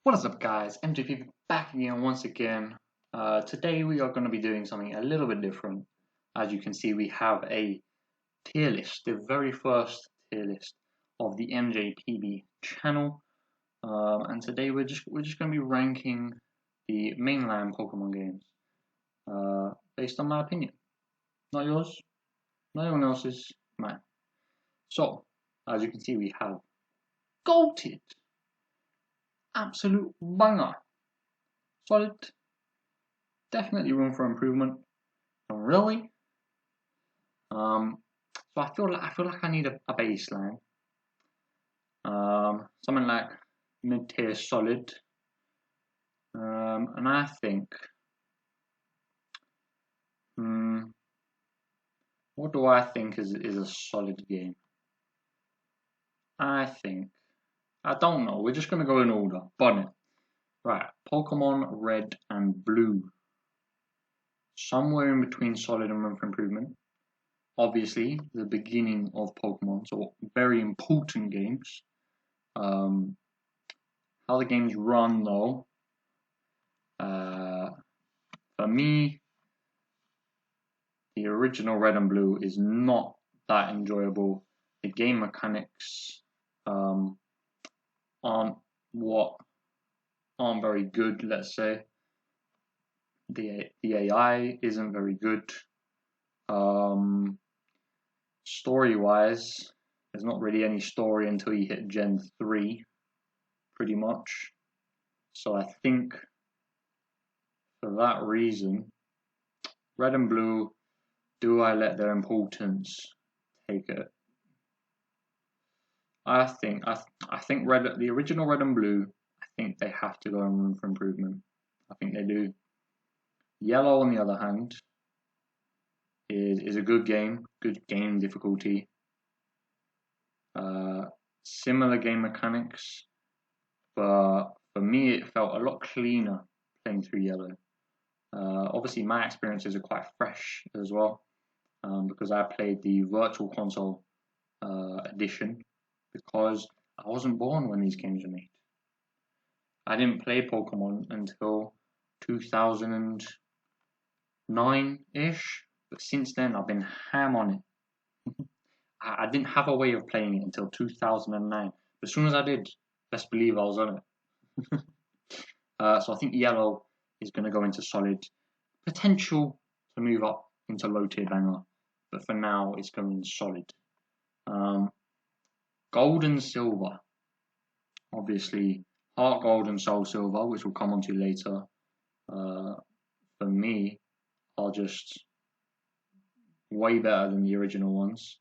What is up, guys? MJP back again once again. Today we are going to be doing something a little bit different. As you can see, we have a tier list, the very first tier list of the MJPB channel. And today we're just going to be ranking the mainline Pokemon games based on my opinion, not yours, not anyone else's, mine. So, as you can see, we have Golted. Absolute banger. Solid. Definitely room for improvement. And really. So I feel like I need a baseline. Something like mid-tier solid. And I think what do I think is a solid game? I don't know. We're just gonna go in order. Bonnet. Right. Pokemon Red and Blue. Somewhere in between solid and room for improvement. Obviously, the beginning of Pokemon, so very important games. How the games run, though, for me, the original Red and Blue is not that enjoyable. The game mechanics aren't very good, let's say. The AI isn't very good. Story-wise, there's not really any story until you hit Gen 3, pretty much. So I think for that reason, Red and Blue, do I let their importance take it? I think the original Red and Blue, I think they have to go in room for improvement. I think they do. Yellow, on the other hand, is a good game difficulty. Similar game mechanics, but for me it felt a lot cleaner playing through Yellow. Obviously my experiences are quite fresh as well, because I played the Virtual Console edition, because I wasn't born when these games were made. I didn't play Pokemon until 2009-ish, but since then I've been ham on it. I didn't have a way of playing it until 2009. But as soon as I did, best believe I was on it. So I think Yellow is going to go into solid. Potential to move up into low tier banger, but for now it's going solid. Gold and Silver. Obviously, Heart Gold and Soul Silver, which we'll come on to later, for me, are just way better than the original ones.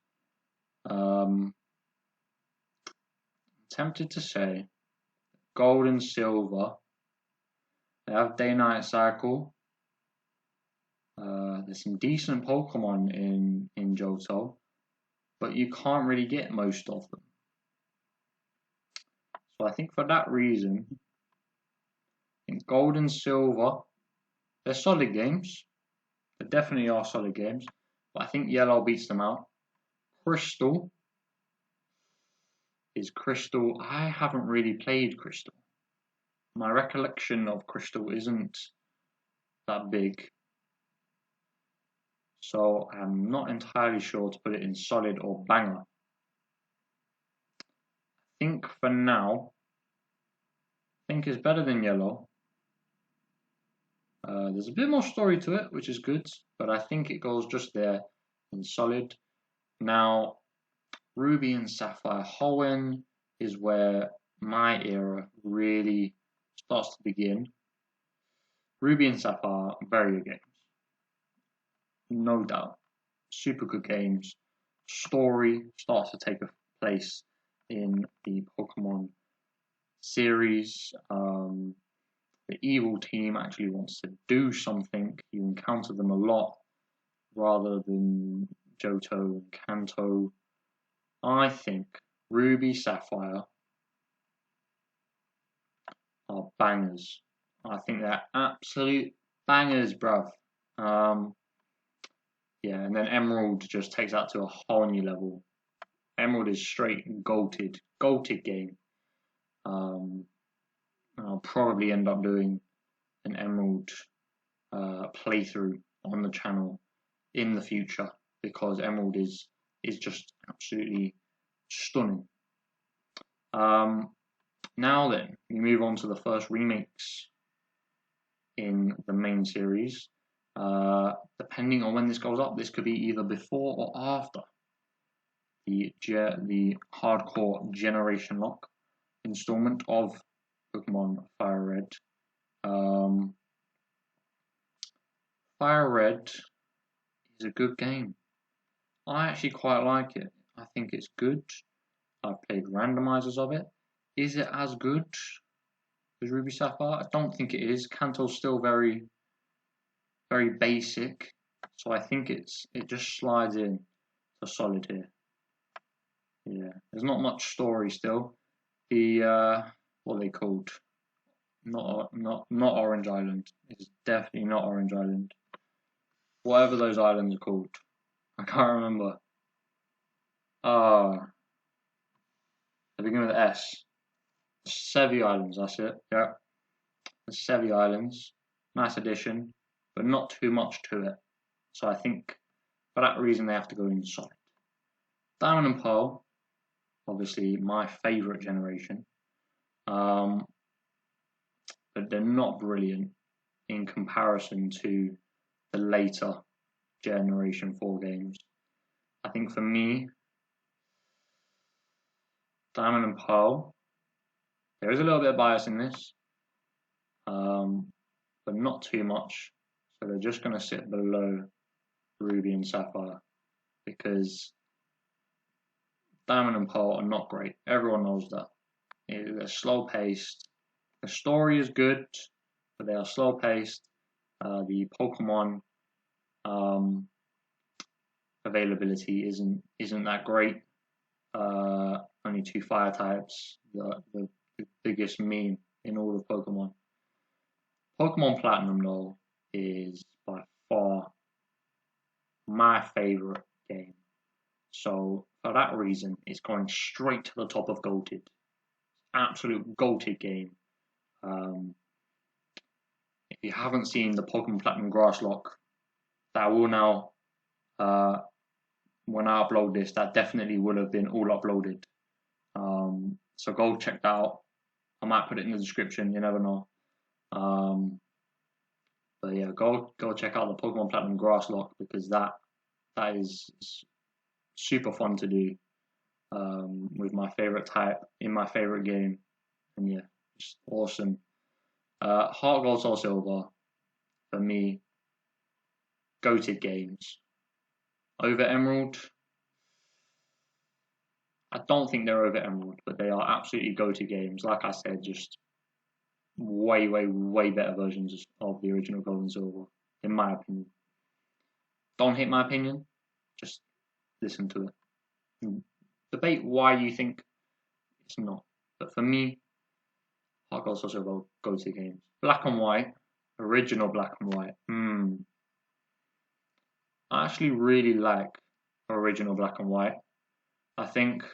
Tempted to say Gold and Silver. They have Day-Night Cycle. There's some decent Pokemon in Johto, but you can't really get most of them. So I think for that reason, I think Gold and Silver, they're solid games. They definitely are solid games, but I think Yellow beats them out. Crystal. I haven't really played Crystal. My recollection of Crystal isn't that big, so I'm not entirely sure to put it in solid or banger. I think for now, it's better than Yellow. There's a bit more story to it, which is good, but I think it goes just there in solid. Now, Ruby and Sapphire Hoenn is where my era really starts to begin. Ruby and Sapphire, very good games. No doubt. Super good games. Story starts to take place in the Pokemon series. The evil team actually wants to do something. You encounter them a lot rather than Johto and Kanto. I think Ruby, Sapphire are bangers. I think they're absolute bangers, bruv. Yeah, and then Emerald just takes that to a whole new level. Emerald is straight golted game. I'll probably end up doing an Emerald playthrough on the channel in the future, because Emerald is just absolutely stunning. Now then, we move on to the first remakes in the main series. Depending on when this goes up, this could be either before or after the hardcore Generation Lock installment of Pokemon Fire Red. Fire Red is a good game. I actually quite like it. I think it's good. I've played randomizers of it. Is it as good as Ruby Sapphire? I don't think it is. Kanto's still very, very basic, so I think it just slides in to solid here. Yeah, there's not much story still. The what are they called? Not Orange Island. It's definitely not Orange Island. Whatever those islands are called, I can't remember. They begin with S. Sevi Islands, that's it. Yeah, the Sevi Islands. Nice addition, but not too much to it. So I think for that reason they have to go in solid. Diamond and Pearl, obviously my favourite generation, but they're not brilliant in comparison to the later Generation 4 games. I think for me, Diamond and Pearl, there is a little bit of bias in this, but not too much. So they're just going to sit below Ruby and Sapphire, because Diamond and Pearl are not great. Everyone knows that. They're slow paced. The story is good, but they are slow paced. The Pokemon availability isn't that great. Only 2 fire types. The biggest meme in all of Pokemon. Pokemon Platinum though is by far my favorite game. So for that reason, it's going straight to the top of Goated. Absolute Goated game. If you haven't seen the Pokemon Platinum Grasslock, that will now, when I upload this, that definitely will have been all uploaded. So go check that out. I might put it in the description, you never know. But yeah, go check out the Pokemon Platinum Grasslock, because that is super fun to do with my favorite type in my favorite game, and yeah, just awesome. Heart Gold, Soul Silver, for me, goated games. Over Emerald, I don't think they're over Emerald, but they are absolutely goated games. Like I said, just way better versions of the original Gold and Silver, in my opinion. Don't hate my opinion, just listen to it. Debate why you think it's not. But for me, Heart Gold, Soul Silver, goated games. Black and White, original Black and White. I actually really like original Black and White. I think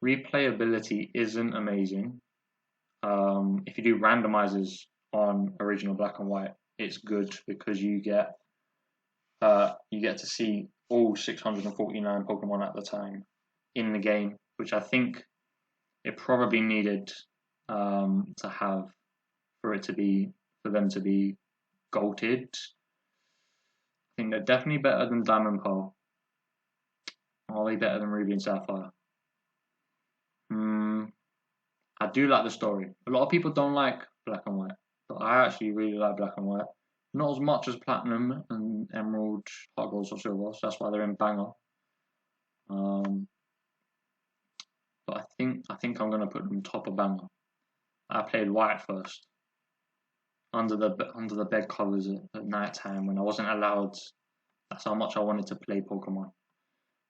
replayability isn't amazing. If you do randomizers on original Black and White, it's good, because you get to see all 649 Pokemon at the time in the game, which I think it probably needed to have for them to be goated. I think they're definitely better than Diamond and Pearl. Are they better than Ruby and Sapphire? I do like the story. A lot of people don't like Black and White, but I actually really like Black and White. Not as much as Platinum and Emerald, Heart Gold, or Silver, so that's why they're in banger. But I think I'm gonna put them top of banger. I played White first, under the bed covers at night time when I wasn't allowed. That's how much I wanted to play Pokemon.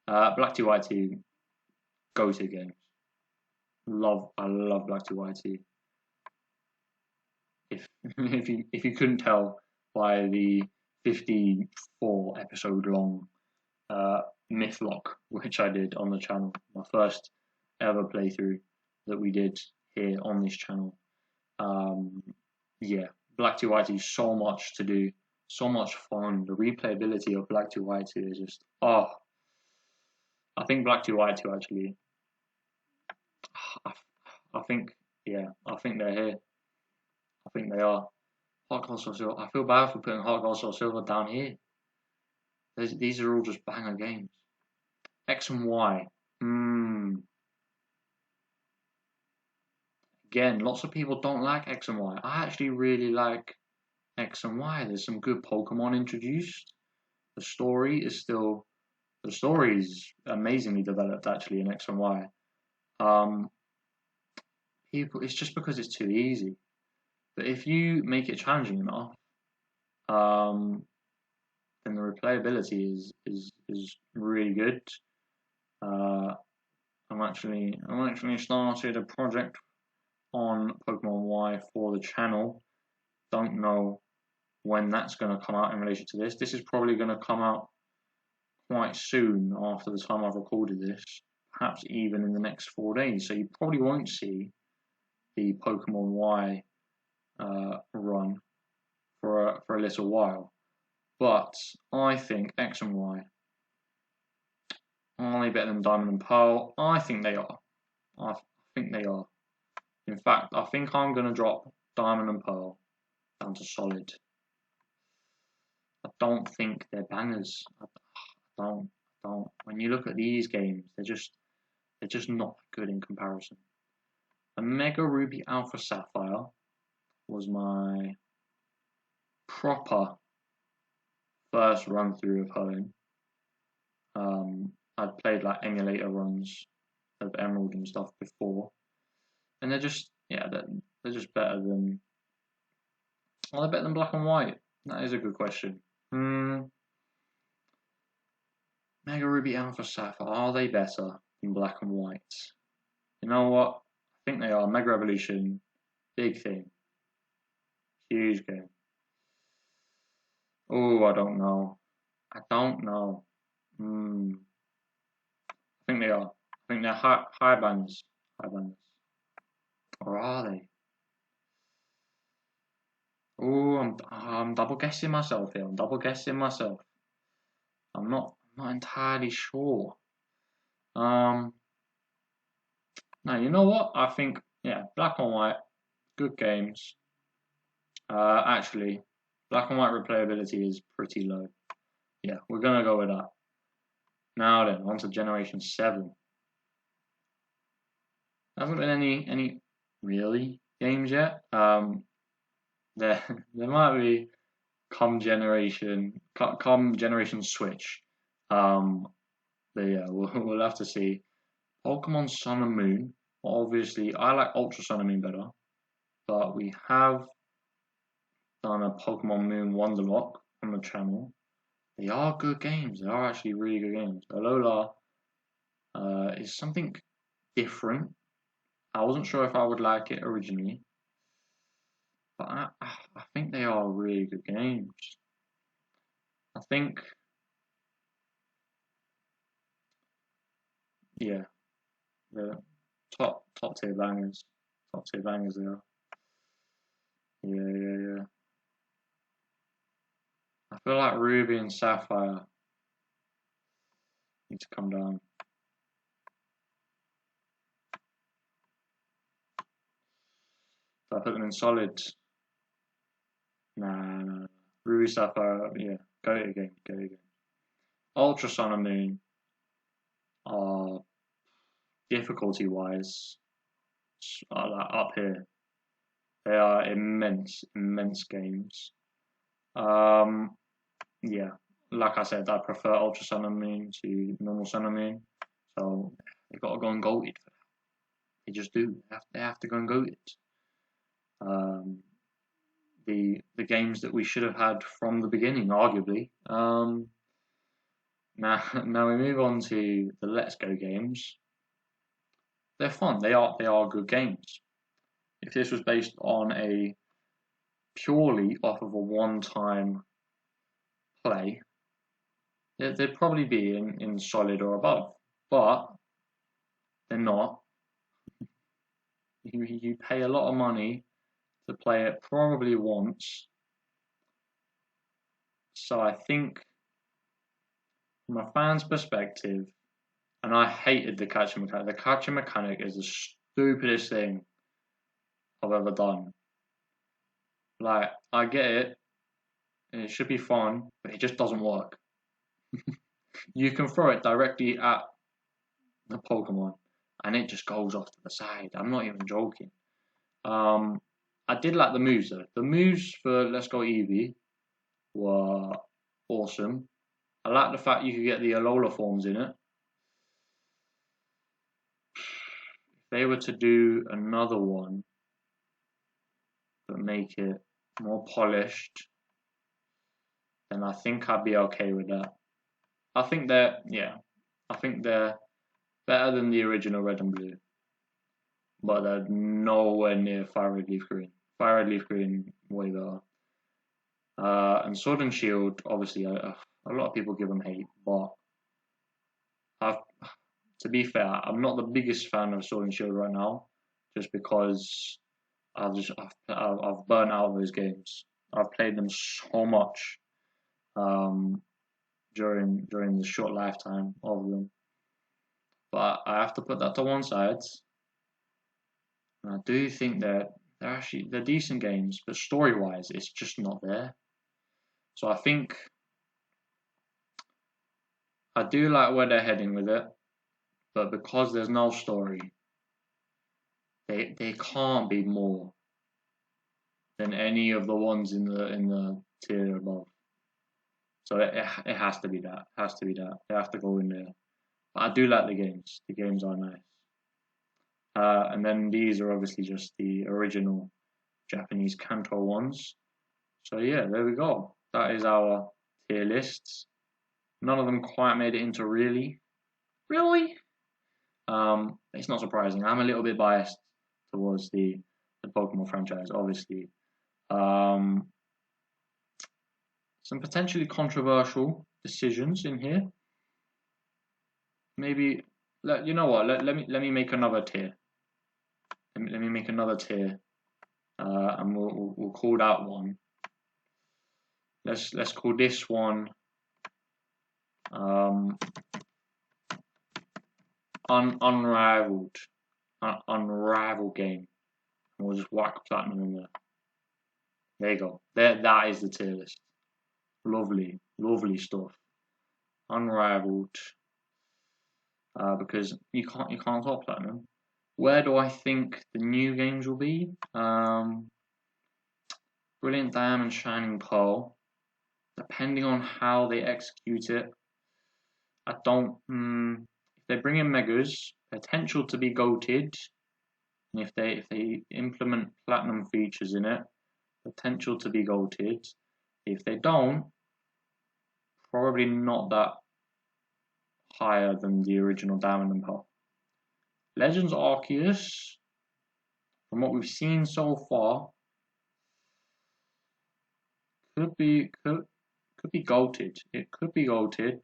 Black 2 White 2, go-to games. I love Black 2 White 2. If you couldn't tell by the 54 episode long Mythlock, which I did on the channel, my first ever playthrough that we did here on this channel, Yeah, Black 2 White 2 so much to do, so much fun. The replayability of Black 2 White 2 is just I think Black 2 White 2 actually. I, I think I think they're here. I think they are. Hot Gold Soul Silver. I feel bad for putting Hot Gold Soul Silver down here. These are all just banger games. X and Y. Again, lots of people don't like X and Y. I actually really like X and Y. There's some good Pokemon introduced. The story is amazingly developed actually in X and Y. It's just because it's too easy. But if you make it challenging enough, then the replayability is really good. I'm actually started a project on Pokemon Y for the channel. Don't know when that's going to come out in relation to this. This is probably going to come out quite soon after the time I've recorded this, perhaps even in the next 4 days. So you probably won't see the Pokemon Y run for a little while. But I think X and Y, are they better than Diamond and Pearl? I think they are. I think they are. In fact, I think I'm going to drop Diamond and Pearl down to solid. I don't think they're bangers. I don't. When you look at these games, they're just not good in comparison. A Mega Ruby Alpha Sapphire was my proper first run through of Hoenn. I'd played like emulator runs of Emerald and stuff before, and they're just better than. Are they better than Black and White? That is a good question. Mega Ruby Alpha Sapphire, are they better than Black and White? You know what? I think they are. Mega Evolution, big thing, huge game. Oh, I don't know. I think they are. I think they're high bangers. Or are they? Oh, I'm double guessing myself here. I'm not entirely sure. Now you know what? I think Black and White, good games. Actually, Black and White replayability is pretty low. Yeah, we're gonna go with that. Now then, on to Generation 7. There hasn't been any really games yet. There might be come Generation Switch. But yeah, we'll have to see. Pokemon Sun and Moon. Obviously, I like Ultra Sun and Moon better, but we have done a Pokemon Moon Wonderlock on the channel. They are good games. They are actually really good games. Alola is something different. I wasn't sure if I would like it originally, but I think they are really good games. I think, yeah, the top tier bangers. Top tier bangers they are. Yeah. I feel like Ruby and Sapphire need to come down. So I put them in solid. Nah. Ruby, Sapphire, yeah, go again. Ultra Sun and Moon are difficulty-wise up here. They are immense games. Yeah, like I said, I prefer Ultra Sun and Moon to normal Sun and Moon. So they've got to go and goat it for that. They just do. They have to go and goat it. The games that we should have had from the beginning, arguably. Now we move on to the Let's Go games. They're fun. They are good games. If this was based on a purely off of a one-time play, they'd probably be in solid or above. But they're not. You pay a lot of money to play it probably once. So I think from a fan's perspective, and I hated the catching mechanic. The catching mechanic is the stupidest thing I've ever done. Like, I get it, and it should be fun, but it just doesn't work. You can throw it directly at the Pokemon, and it just goes off to the side. I'm not even joking. I did like the moves though. The moves for Let's Go Eevee were awesome. I like the fact you could get the Alola forms in it. If they were to do another one, but make it more polished, then I think I'd be okay with that. I think they're better than the original Red and Blue, but they're nowhere near Fire Red Leaf Green. Fire Red Leaf Green, way better. And Sword and Shield, obviously, a lot of people give them hate, but to be fair, I'm not the biggest fan of Sword and Shield right now, just because I've burnt out those games. I've played them so much during the short lifetime of them, but I have to put that to one side. And I do think they're decent games, but story-wise, it's just not there. So I think I do like where they're heading with it, but because there's no story, they can't be more than any of the ones in the tier above. So it has to be that. It has to be that. They have to go in there. But I do like the games. The games are nice. And then these are obviously just the original Japanese Kanto ones. So yeah, there we go. That is our tier lists. None of them quite made it into really. It's not surprising. I'm a little bit biased towards the Pokemon franchise, obviously. Some potentially controversial decisions in here. Maybe you know what? Let me make another tier. Let me make another tier, and we'll call that one. Let's call this one unrivaled game. And we'll just whack platinum in there. There you go. That is the tier list. Lovely stuff. Unrivaled. Because you can't top platinum. Where do I think the new games will be? Brilliant Diamond, Shining Pearl. Depending on how they execute it, I don't. If they bring in Megas, potential to be goated. And if they implement platinum features in it, potential to be goated. If they don't, probably not that higher than the original Diamond and Pearl. Legends Arceus, from what we've seen so far, could be goated. It could be goated.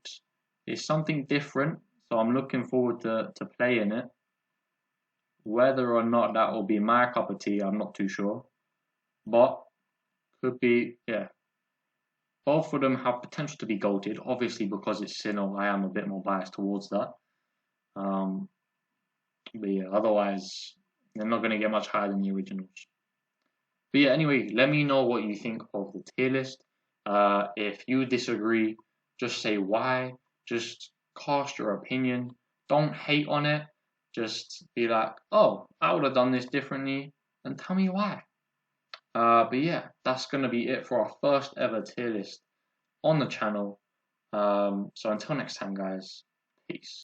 It's something different, so I'm looking forward to playing it. Whether or not that will be my cup of tea, I'm not too sure. But could be, yeah. Both of them have potential to be goated. Obviously, because it's Sinnoh, I am a bit more biased towards that. But yeah, otherwise, they're not going to get much higher than the originals. But yeah, anyway, let me know what you think of the tier list. If you disagree, just say why. Just cast your opinion. Don't hate on it. Just be like, oh, I would have done this differently, and tell me why. But yeah, that's going to be it for our first ever tier list on the channel. So until next time, guys, peace.